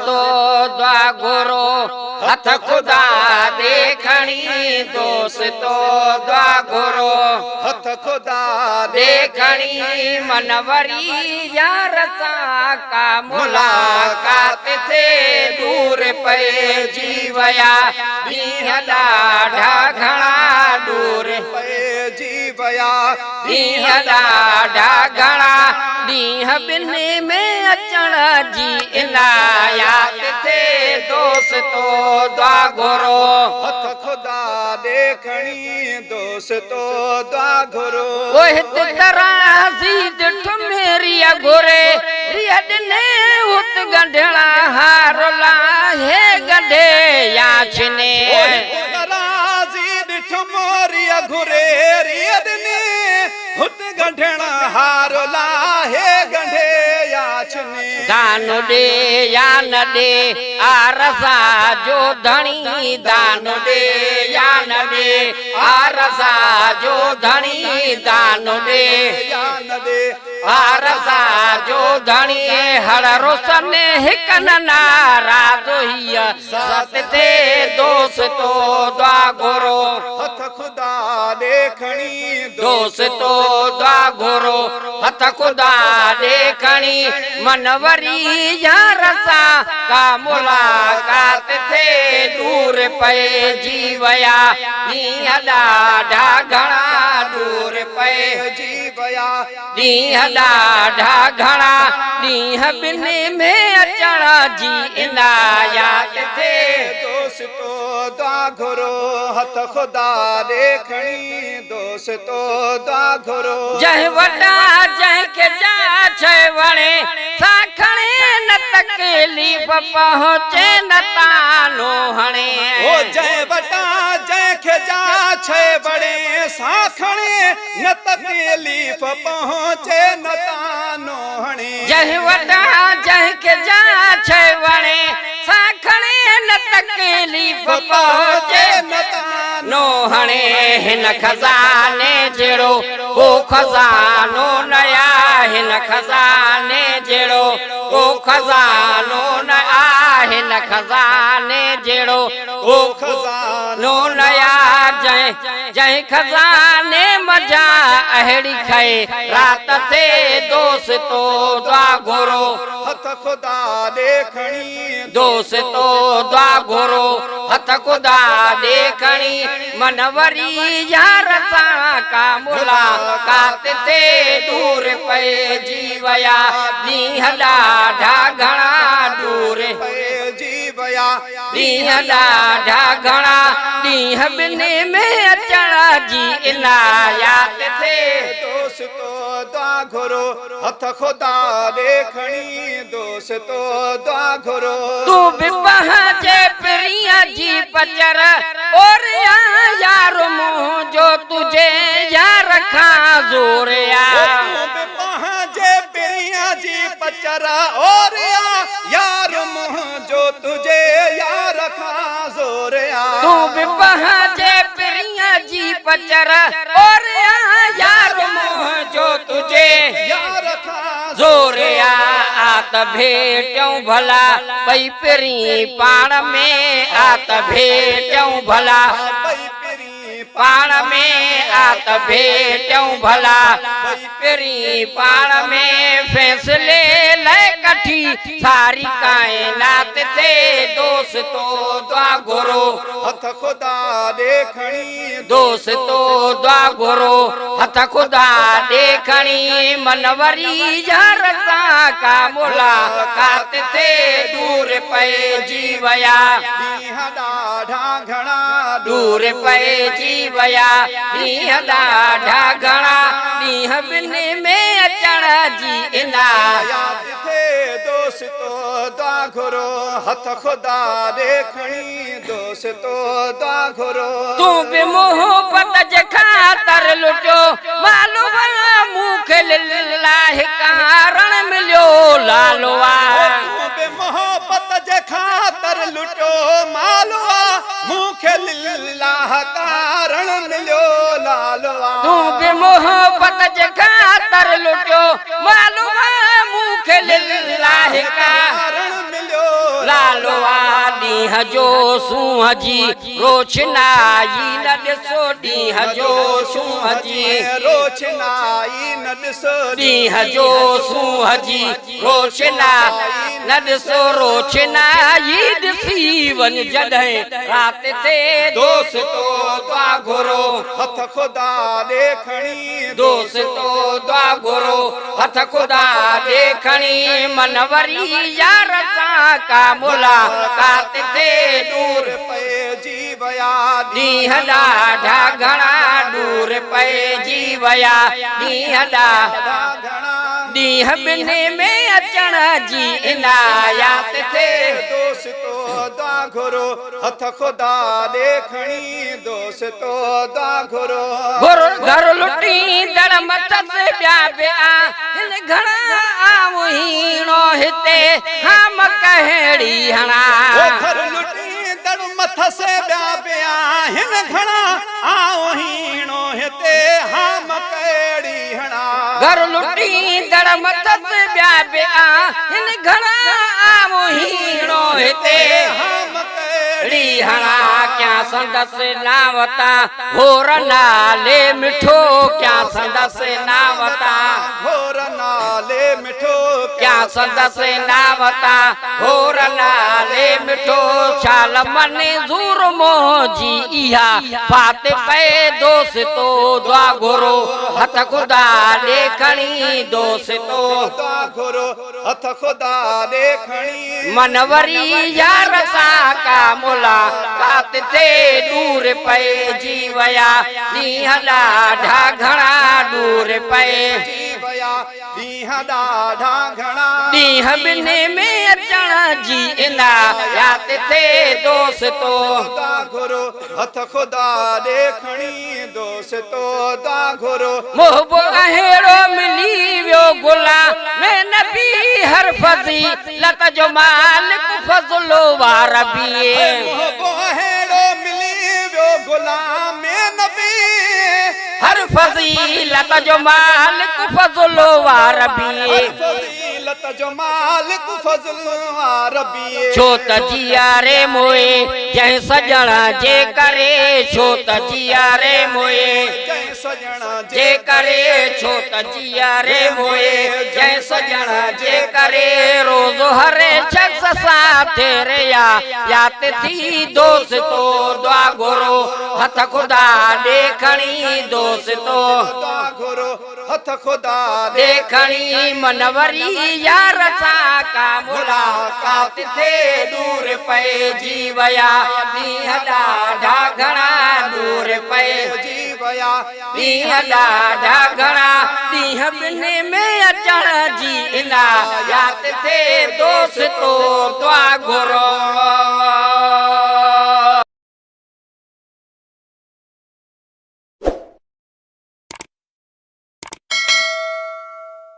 तो द्वा घोरो हथ खुदा देखणी दोस्तो द्वा घोरो हथ खुदा देखणी मनवरी यार सा का मुलाकात थे दूर पे जीवया दीह ॾाढा घणा दूर पे जीवया दीह ॾाढा घणा दीह बिन्ही में अचण जी इनायात थे दोस्तो द्वा घोरो हथ खुदा देखणी दोस्तो द्वा घोरो ओहित तराज़ी ॾिठ मेरी घोरे रिया ॾिने हुत गंढड़ा हार लाहे गंढे या छिने तराज़ी ॾिठ मोरिया घुरे रिया ॾिने हुत गंढड़ा हार लाहे गंढे या छिने दान दे या न दे आरसा जो धनी दान दे या न दे आरसा जो धनी दान दे या न दे आरसा जो धनी हर रोशन हिक न नाराज हिय सत थे दोस्तो द्वा घोरो हथ खुदा देखणी दोस्तो द्वा घोरो हथ खुदा देखणी मनवरी यार सा का मुलाकात थे दूर पे जीवया दीह ॾाढा घणा दूर पे जीवया दीह ॾाढा घणा दीह बिन्ही में अचण जी इनायात थे दोस्तो द्वा घोरो हथ खुदा देखणी दोस्तो द्वा घोरो जह वटा जह के जा छे वणे साखणे न तकलीफ़ पहुचे न तानो हणे ओ जय बटा जय खे जा छे बड़े साखणे न तकलीफ़ पहुचे न तानो हणे जह वटा जह के जा छे वणे साखणे न तकलीफ़ पहुचे न तानो नो हणे हिन खजाने जहिड़ो ओ खजानो नया हिन खजाने जहिड़ो ओ खजानो न आहे न खजाने जहिड़ो ओ खजानो नया जंहिं जंहिं खजाने मजा अहिड़ी खाए रात थे दोस्तो द्वा घोरो हथ खुदा देखणी दोस्तो द्वा घोरो हथ खुदा देखणी मनवरी यार सा का मुलाकात थे दूर पे जीवया दीह ॾाढा घणा दूर पे जीवया दीह ॾाढा घणा दीह बिन्ही में अचण जी इनायात थे दोस्तो द्वा घोरो हथ खुदा देखणी दोस्तो द्वा घोरो तू भी पहुंचे प्रिया जी पचर और यार मुँह जो तुझे यार खा जोरिया पहुंचे प्रिया जी पचरा और यार मुँह जो तुझे यार खा जोरिया तू भी पहुंचे प्रिया जी पचर और यार मुँह जो तुझे यार खा जोरिया आत भेटूं भला पई पिरी पाण में आत भेटूं भला पाण में आत भेटूं भला पिरी पाण में फैसले लय कठी सारी कायनात थे दोस्तो द्वा घोरो हथ खुदा देखणी दोस्तो द्वा घोरो हथ खुदा देखणी मनवरी यार सा का मुलाकात थे दूर पे जीवया दीह ॾाढा घणा दूर पे जीवया दीह ॾाढा घणा दीह बिन्ही में अचण जी इनायात थे दोस्तो द्वा घोरो हथ खुदा देखणी दोस्तो द्वा घोरो तू भी मोहब्बत जे खातर लुटियो मालूम मूंखे लिल्लाह कारण मिलियो लालवा तू बे मोहब्बत जे खातर लुटियो मालवा मूंखे लिल्लाह कारण मिलियो लालवा तू भी मोहब्बत जे खातर लुटियो मालूम मूंखे लिल्लाह कारण मिलियो ॾींहं जो सूंहं जी रोशनाई न ॾिसो ॾींहं जो सूंहं जी रोशनाई न ॾिसो ॾींहं जो सूंहं जी रोशनाई न ॾिसो रोशनाई ॾिसी वञ जॾहिं राति ते दोस्तो दुआ घुरो हथ खुदा ॾे खणी दोस्तो दुआ घुरो हथ खुदा ॾे खणी मनवरी यार सां का मुलाकात ते दूर पइजी विया ॾींहं ॾाढा घणा दूर पइजी विया ॾींहं ॾाढा ॾींहं ॿिन्ही में अचण जी इनायात थे दोस्तो दुआ घुरो हथ खुदा ॾे खणी दोस्तो दुआ घुरो घर लुटी दर मथस ॿिया ॿिया हिन घणा आऊं हिते हम कहिड़ी हणा घर लुटी दर मथस ॿिया ॿिया हिन घणा आऊं हिते हम कहिड़ी हणा घर लुटी दर मथस ॿिया ॿिया हिन घणा आऊं हिते हम कहिड़ी हणा क्या संदसि नावता घोर नाले मिठो क्या संदसि नावता घोर नाले मिठो क्या संदसि नावता घोर नाले मिठो शाल मने ज़ूर मोजी इहा बात पे दोस्तो दुआ घुरो हथ खुदा ॾे खणी दोस्तो दुआ घुरो हथ खुदा ॾे खणी मनवरी यार सां का मुलाकात ते दूर पइजी विया ॾींहं ॾाढा घणा दूर पइजी विया ॾींहं ॾाढा घणा ॾींहं ॿिन्ही में अचण जी इनायात थे दोस्तो दुआ घुरो हथ खुदा ॾे खणी दोस्तो दुआ घुरो मोहबो अहिड़ो मिली वियो गुलाम में नबी हर फज़ीलत जो मालिक फज़लो वार बिए मोहबो अहिड़ो मिली वियो गुलाम में नबी हर फज़ीलत जो मालिक फज़लो वार बिए फज़ीलत जो मालिक फज़ल वार बिए छो त जियारे मोए जंहिं सजण जे करे छो त जियारे मोए जंहिं सजण जे करे छो त जियारे मोए जंहिं सजण जे करे रोज़ हर शख्स साथ रे यात थी दोस्तो दुआ घुरो हथ खुदा ॾे खणी दोस्तो दुआ घुरो हथ खुदा ॾे खणी मनवरी यार सां का मुलाकात थे दूर पइजी विया ॾींहं ॾाढा घणा दूर पइजी विया ॾींहं ॾाढा घणा ॾींहं ॿिन्ही में अचण जी इनायात थे दोस्तो दुआ घुरो